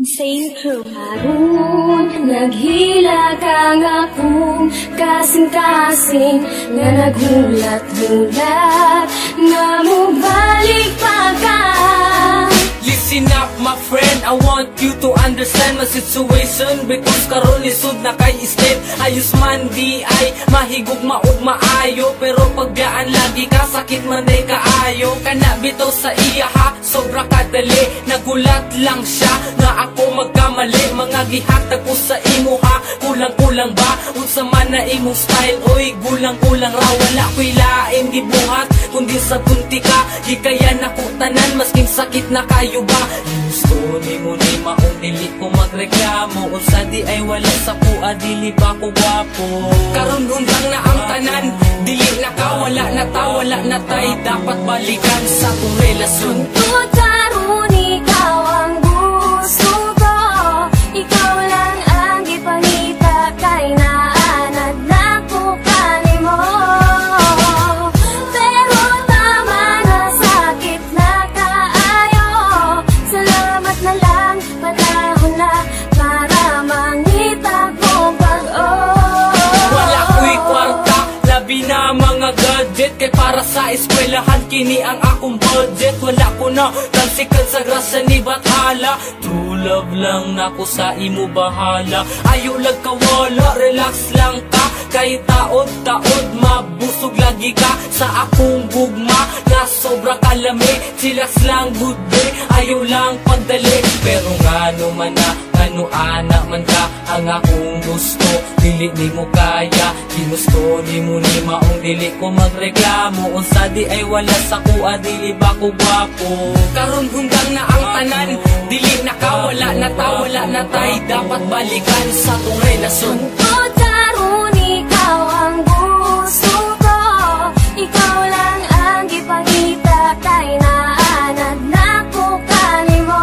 Insane Crew. Harun, naghila ka nga kung kasing-kasing nga naghulat-hulat na mubalik pa ka. Listen up my friend, I want you to understand my situation, because karon lisod na kay step. Ayos man di ay mahigog maog maayo, pero pagdaan lagi ka sakit man ay kaayo. Kana bitaw sa iya ha, sobra kadali. Nagulat lang siya nga ako magkamali. Mga gihatag ko sa imo ha, kulang-kulang ba? Unsa man na imong style, oy gulang-kulang ra. Wala ko'y lain gibuhat kundi sa punti ka. Gikayan ako tanan masking sakit na kayo ba? Gusto ni mo ni maong dili ko magreklamo. Unsa di ay wala sa kuha, dili ba ko gwapo? Karon undang na ang tanan, dili na ka, wala na ta, wala na tay. Dapat balikan sa kong relasyon. Tungkol karon ikaw ang gusto ko, ikaw lang ang ipangita kay naanad na ko kanimo. Pero tama na, sakit na kaayo. Salamat na lang, panahon na para mangita kong pag-o. Wala ko'y kwarta, labi na mga gadget, kay para sa eskwelahan kini ang akong budget. Wala ko na tansikan sa grasa ni Bathala. True love lang nako sa imo bahala. Ayaw lang kawala, relax lang ka. Kay taod-taod mabusog lagi ka sa akong gugma na sobra kalami. Chillax lang good day, ayaw lang pagdali. Pero ngano man na, ano ana man ka ang akong gusto, dili ni mo kaya. Ginusto ni mo ni maong dili ko magreklamo. Unsa di ay wala sa kuha, dili ba ko gwapo? Karon hunggang na ang tanan, dili na ka, wala na ta, wala na tay. Dapat balikan sa tong relasyon. Tungkol karon ikaw ang gusto ko, ikaw lang ang ipangita kay naanad na ko kanimo.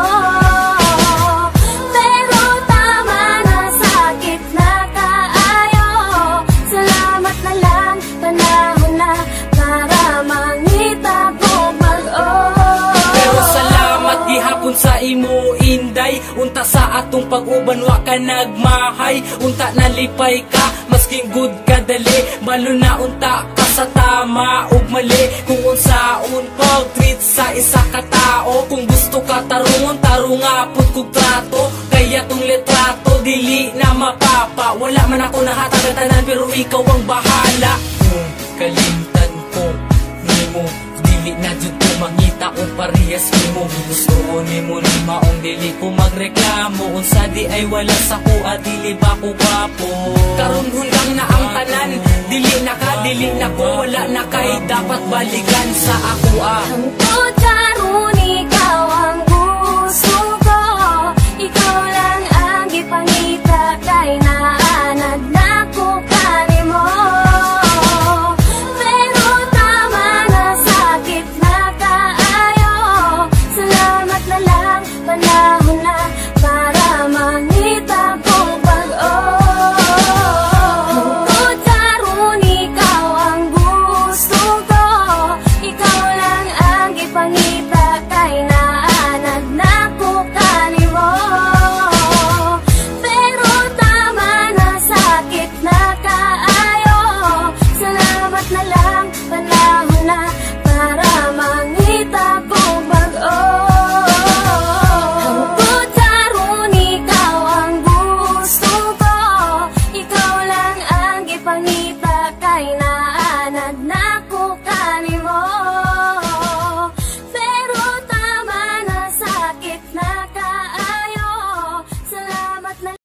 Pero tama na, sakit na kaayo. Salamat na lang, panahon na para mangita kong pag-o. Pero salamat gihapon sa imo inday. Unta sa atong pag-uban wa ka nagmahay. Unta nalipay ka, masking good ka dali. Malo na unta ka sa tama ug mali. Kung unsaon pag-treat sa isa ka tao. Kung gusto ka tarungon, tarunga pud kog trato. Kaya tong litrato dili na mapapa. Wala man ako nahatag tanan, pero ikaw ang bahala. Kung kalimtan ko nimo, dili na jud ko mangita o parehas nimo. Gusto ni mo ni maong dili ko magreklamo. Unsa di ay wala sa kuha, dili ba ko gwapo? Karon hunggang na ang tanan, dili na ka, dili na ko, wala na kay. Dapat balikan sa ako ah.